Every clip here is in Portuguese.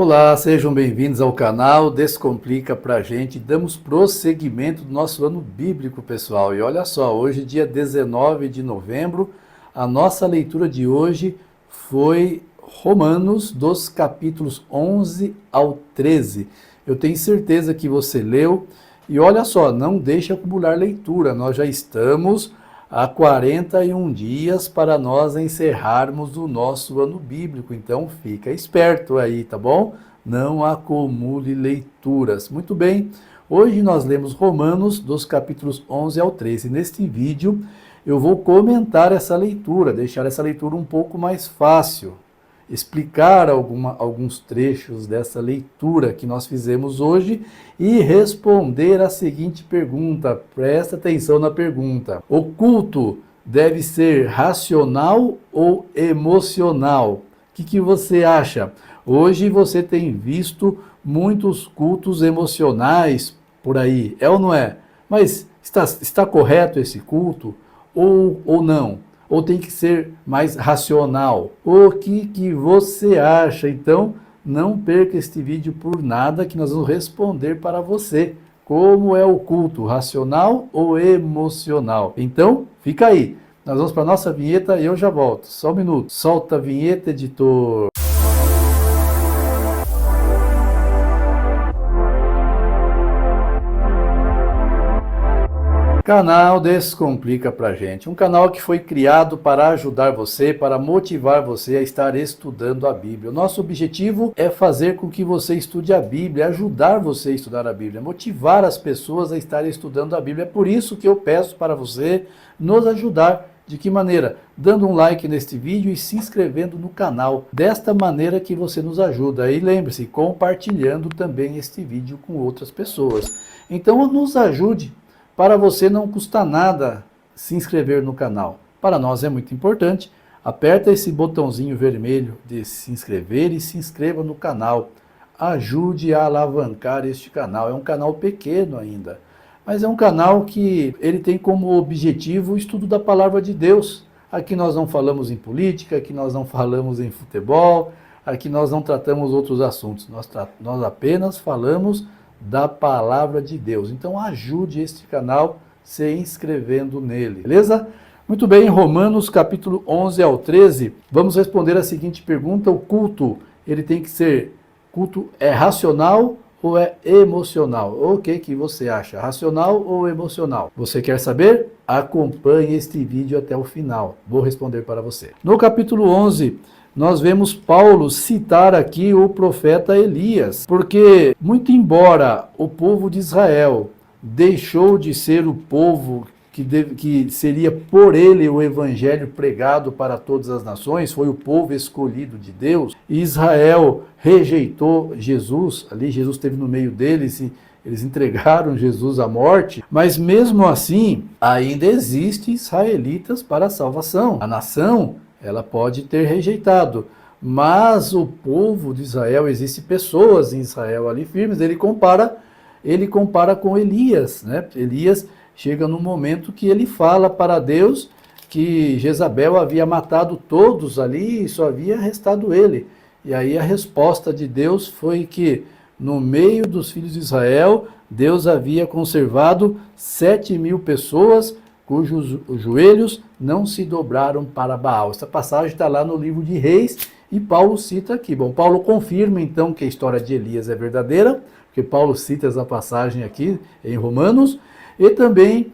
Olá, sejam bem-vindos ao canal Descomplica pra gente. Damos prosseguimento do nosso ano bíblico, pessoal. E olha só, hoje, dia 19 de novembro, a nossa leitura de hoje foi Romanos, dos capítulos 11 ao 13. Eu tenho certeza que você leu. E olha só, não deixe acumular leitura. Nós já estamos há 41 dias para nós encerrarmos o nosso ano bíblico. Então fica esperto aí, tá bom? Não acumule leituras. Muito bem, hoje nós lemos Romanos dos capítulos 11 ao 13. Neste vídeo eu vou comentar essa leitura, deixar essa leitura um pouco mais fácil, explicar alguns trechos dessa leitura que nós fizemos hoje e responder a seguinte pergunta. Presta atenção na pergunta. O culto deve ser racional ou emocional? O que você acha? Hoje você tem visto muitos cultos emocionais por aí, é ou não é? Mas está correto esse culto ou não? Ou tem que ser mais racional? O que você acha? Então, não perca este vídeo por nada, que nós vamos responder para você. Como é o culto, racional ou emocional? Então, fica aí. Nós vamos para a nossa vinheta e eu já volto. Só um minuto. Solta a vinheta, editor. Canal Descomplica pra gente, um canal que foi criado para ajudar você, para motivar você a estar estudando a Bíblia. O nosso objetivo é fazer com que você estude a Bíblia, ajudar você a estudar a Bíblia, motivar as pessoas a estarem estudando a Bíblia. É por isso que eu peço para você nos ajudar. De que maneira? Dando um like neste vídeo e se inscrevendo no canal. Desta maneira que você nos ajuda. E lembre-se, compartilhando também este vídeo com outras pessoas. Então nos ajude. Para você não custa nada se inscrever no canal. Para nós é muito importante. Aperta esse botãozinho vermelho de se inscrever e se inscreva no canal. Ajude a alavancar este canal. É um canal pequeno ainda, mas é um canal que ele tem como objetivo o estudo da palavra de Deus. Aqui nós não falamos em política, aqui nós não falamos em futebol, aqui nós não tratamos outros assuntos. Nós apenas falamos da palavra de Deus. Então ajude este canal se inscrevendo nele, beleza? Muito bem, Romanos capítulo 11 ao 13, vamos responder a seguinte pergunta. O culto, ele tem que ser, culto é racional ou é emocional? O que você acha? Racional ou emocional? Você quer saber? Acompanhe este vídeo até o final. Vou responder para você. No capítulo 11, nós vemos Paulo citar aqui o profeta Elias, porque muito embora o povo de Israel deixou de ser o povo que seria por ele o evangelho pregado para todas as nações, foi o povo escolhido de Deus, e Israel rejeitou Jesus, ali Jesus esteve no meio deles e eles entregaram Jesus à morte, mas mesmo assim ainda existe israelitas para a salvação. A nação, ela pode ter rejeitado, mas o povo de Israel, existem pessoas em Israel ali firmes. Ele compara com Elias, né? Elias chega no momento que ele fala para Deus que Jezabel havia matado todos ali e só havia restado ele. E aí a resposta de Deus foi que no meio dos filhos de Israel, Deus havia conservado 7.000 pessoas cujos joelhos não se dobraram para Baal. Essa passagem está lá no livro de Reis e Paulo cita aqui. Bom, Paulo confirma então que a história de Elias é verdadeira, porque Paulo cita essa passagem aqui em Romanos, e também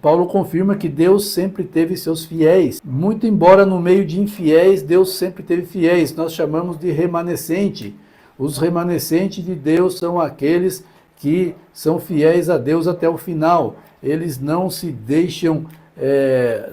Paulo confirma que Deus sempre teve seus fiéis. Muito embora no meio de infiéis, Deus sempre teve fiéis. Nós chamamos de remanescente. Os remanescentes de Deus são aqueles que são fiéis a Deus até o final. Eles não se deixam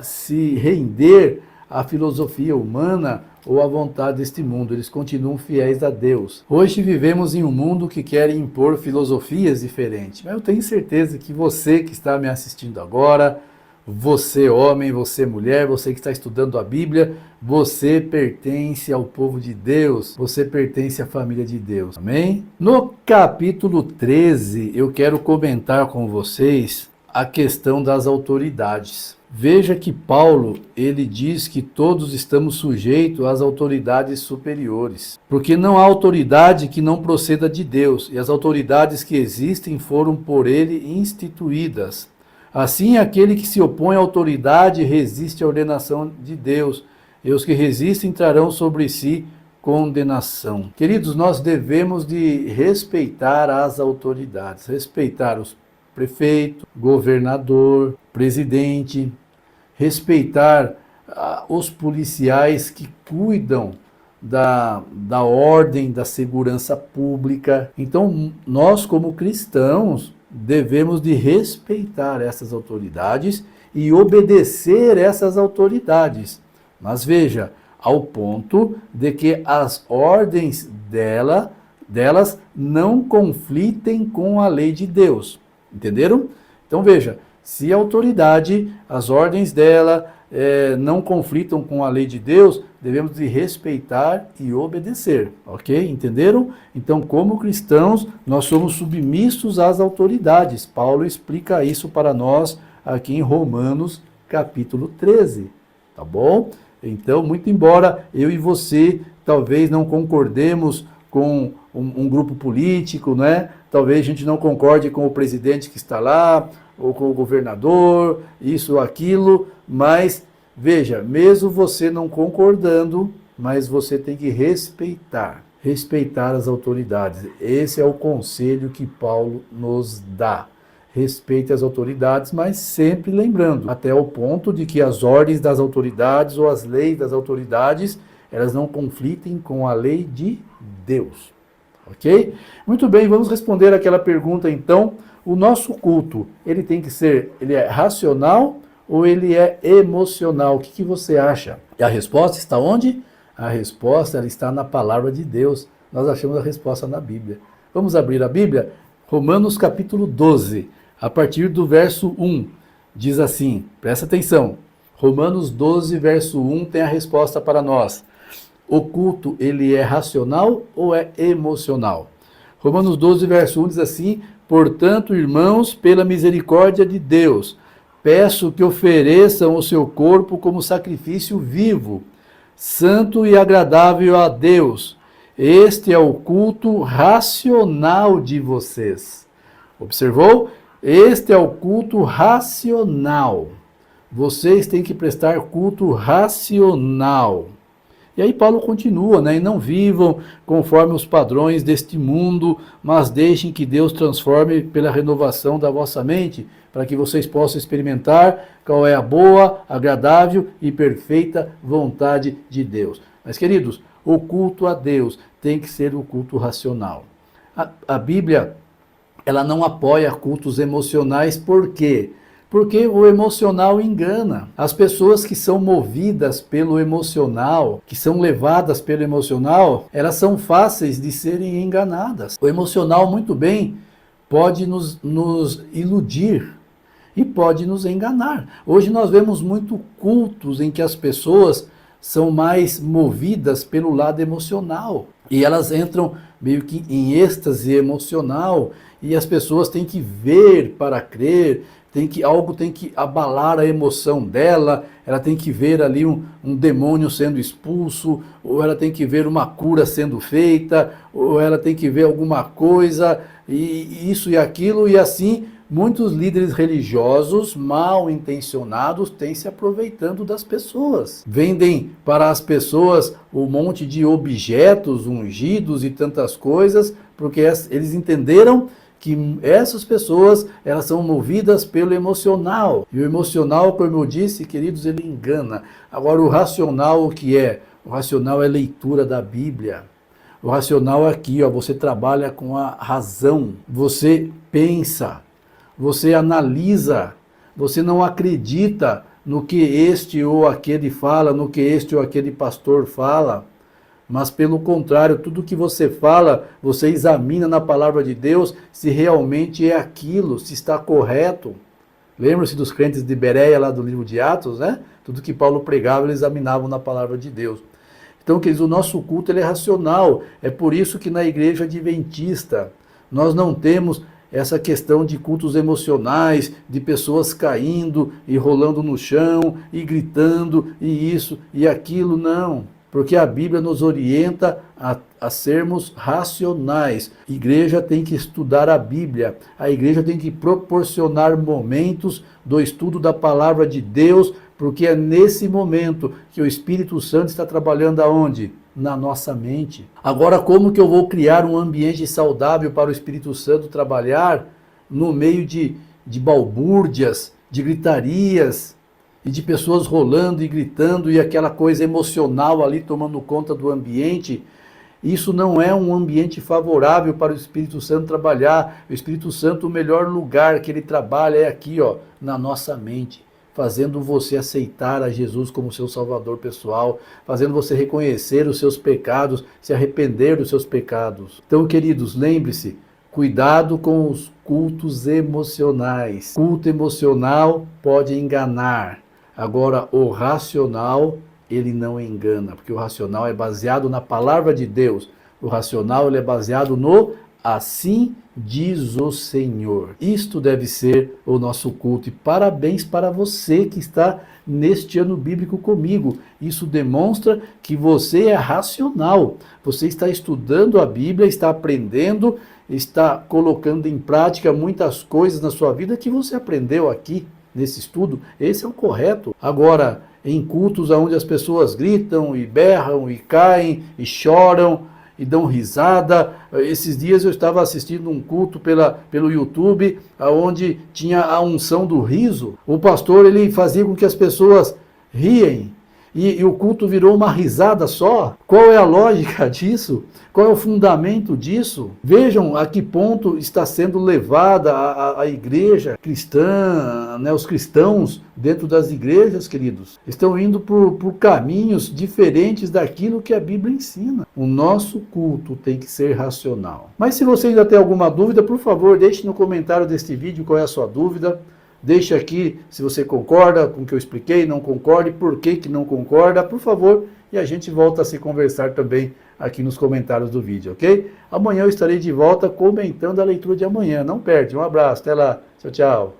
se render à filosofia humana ou à vontade deste mundo. Eles continuam fiéis a Deus. Hoje vivemos em um mundo que quer impor filosofias diferentes. Mas eu tenho certeza que você que está me assistindo agora, você homem, você mulher, você que está estudando a Bíblia, você pertence ao povo de Deus, você pertence à família de Deus. Amém? No capítulo 13, eu quero comentar com vocês a questão das autoridades. Veja que Paulo, ele diz que todos estamos sujeitos às autoridades superiores, porque não há autoridade que não proceda de Deus, e as autoridades que existem foram por ele instituídas. Assim, aquele que se opõe à autoridade resiste à ordenação de Deus, e os que resistem trarão sobre si condenação. Queridos, nós devemos de respeitar as autoridades, respeitar os prefeito, governador, presidente, respeitar os policiais que cuidam da ordem, da segurança pública. Então, nós como cristãos devemos de respeitar essas autoridades e obedecer essas autoridades. Mas veja, ao ponto de que as ordens delas não conflitem com a lei de Deus. Entenderam? Então veja, se a autoridade, as ordens dela não conflitam com a lei de Deus, devemos de respeitar e obedecer, ok? Entenderam? Então, como cristãos, nós somos submissos às autoridades. Paulo explica isso para nós aqui em Romanos capítulo 13, tá bom? Então, muito embora eu e você talvez não concordemos com um grupo político, né? Talvez a gente não concorde com o presidente que está lá, ou com o governador, isso ou aquilo, mas veja, mesmo você não concordando, mas você tem que respeitar as autoridades. Esse é o conselho que Paulo nos dá. Respeite as autoridades, mas sempre lembrando, até o ponto de que as ordens das autoridades ou as leis das autoridades, elas não conflitem com a lei de Deus. Ok? Muito bem, vamos responder aquela pergunta então. O nosso culto, ele é racional ou ele é emocional? O que você acha? E a resposta está onde? A resposta ela está na palavra de Deus. Nós achamos a resposta na Bíblia. Vamos abrir a Bíblia? Romanos capítulo 12, a partir do verso 1. Diz assim, presta atenção. Romanos 12, verso 1 tem a resposta para nós. O culto, ele é racional ou é emocional? Romanos 12, verso 1 diz assim: portanto, irmãos, pela misericórdia de Deus, peço que ofereçam o seu corpo como sacrifício vivo, santo e agradável a Deus. Este é o culto racional de vocês. Observou? Este é o culto racional. Vocês têm que prestar culto racional. E aí Paulo continua, né? E não vivam conforme os padrões deste mundo, mas deixem que Deus transforme pela renovação da vossa mente, para que vocês possam experimentar qual é a boa, agradável e perfeita vontade de Deus. Mas, queridos, o culto a Deus tem que ser o culto racional. A Bíblia, ela não apoia cultos emocionais, por quê? Porque o emocional engana. As pessoas que são movidas pelo emocional, que são levadas pelo emocional, elas são fáceis de serem enganadas. O emocional, muito bem, pode nos iludir e pode nos enganar. Hoje nós vemos muito cultos em que as pessoas são mais movidas pelo lado emocional. E elas entram meio que em êxtase emocional e as pessoas têm que ver para crer. Algo tem que abalar a emoção dela, ela tem que ver ali um demônio sendo expulso, ou ela tem que ver uma cura sendo feita, ou ela tem que ver alguma coisa, e isso e aquilo, e assim muitos líderes religiosos mal intencionados têm se aproveitando das pessoas. Vendem para as pessoas um monte de objetos ungidos e tantas coisas, porque eles entenderam que essas pessoas, elas são movidas pelo emocional. E o emocional, como eu disse, queridos, ele engana. Agora, o racional, o que é? O racional é leitura da Bíblia. O racional é aqui, ó, você trabalha com a razão. Você pensa, você analisa, você não acredita no que este ou aquele fala, no que este ou aquele pastor fala. Mas pelo contrário, tudo que você fala, você examina na palavra de Deus se realmente é aquilo, se está correto. Lembra-se dos crentes de Bereia, lá do livro de Atos, né? Tudo que Paulo pregava, eles examinavam na palavra de Deus. Então, queridos, o nosso culto ele é racional. É por isso que na igreja adventista nós não temos essa questão de cultos emocionais, de pessoas caindo e rolando no chão e gritando e isso e aquilo, não. Porque a Bíblia nos orienta a sermos racionais. A igreja tem que estudar a Bíblia. A igreja tem que proporcionar momentos do estudo da palavra de Deus, porque é nesse momento que o Espírito Santo está trabalhando aonde? Na nossa mente. Agora, como que eu vou criar um ambiente saudável para o Espírito Santo trabalhar no meio de balbúrdias, de gritarias, e de pessoas rolando e gritando e aquela coisa emocional ali tomando conta do ambiente? Isso não é um ambiente favorável para o Espírito Santo trabalhar. O Espírito Santo, o melhor lugar que ele trabalha é aqui, ó, na nossa mente, fazendo você aceitar a Jesus como seu Salvador pessoal, fazendo você reconhecer os seus pecados, se arrepender dos seus pecados. Então, queridos, lembre-se, cuidado com os cultos emocionais. Culto emocional pode enganar. Agora, o racional, ele não engana, porque o racional é baseado na palavra de Deus. O racional, ele é baseado no assim diz o Senhor. Isto deve ser o nosso culto. E parabéns para você que está neste ano bíblico comigo. Isso demonstra que você é racional. Você está estudando a Bíblia, está aprendendo, está colocando em prática muitas coisas na sua vida que você aprendeu aqui nesse estudo. Esse é o correto. Agora, em cultos onde as pessoas gritam e berram e caem e choram e dão risada. Esses dias eu estava assistindo um culto pelo YouTube, onde tinha a unção do riso. O pastor, ele fazia com que as pessoas riem. E o culto virou uma risada só. Qual é a lógica disso? Qual é o fundamento disso? Vejam a que ponto está sendo levada a igreja cristã, né? Os cristãos dentro das igrejas, queridos, estão indo por caminhos diferentes daquilo que a Bíblia ensina. O nosso culto tem que ser racional. Mas se você ainda tem alguma dúvida, por favor, deixe no comentário deste vídeo qual é a sua dúvida. Deixe aqui se você concorda com o que eu expliquei, não concorda, e por que não concorda, por favor, e a gente volta a se conversar também aqui nos comentários do vídeo, ok? Amanhã eu estarei de volta comentando a leitura de amanhã, não perde, um abraço, até lá, tchau, tchau.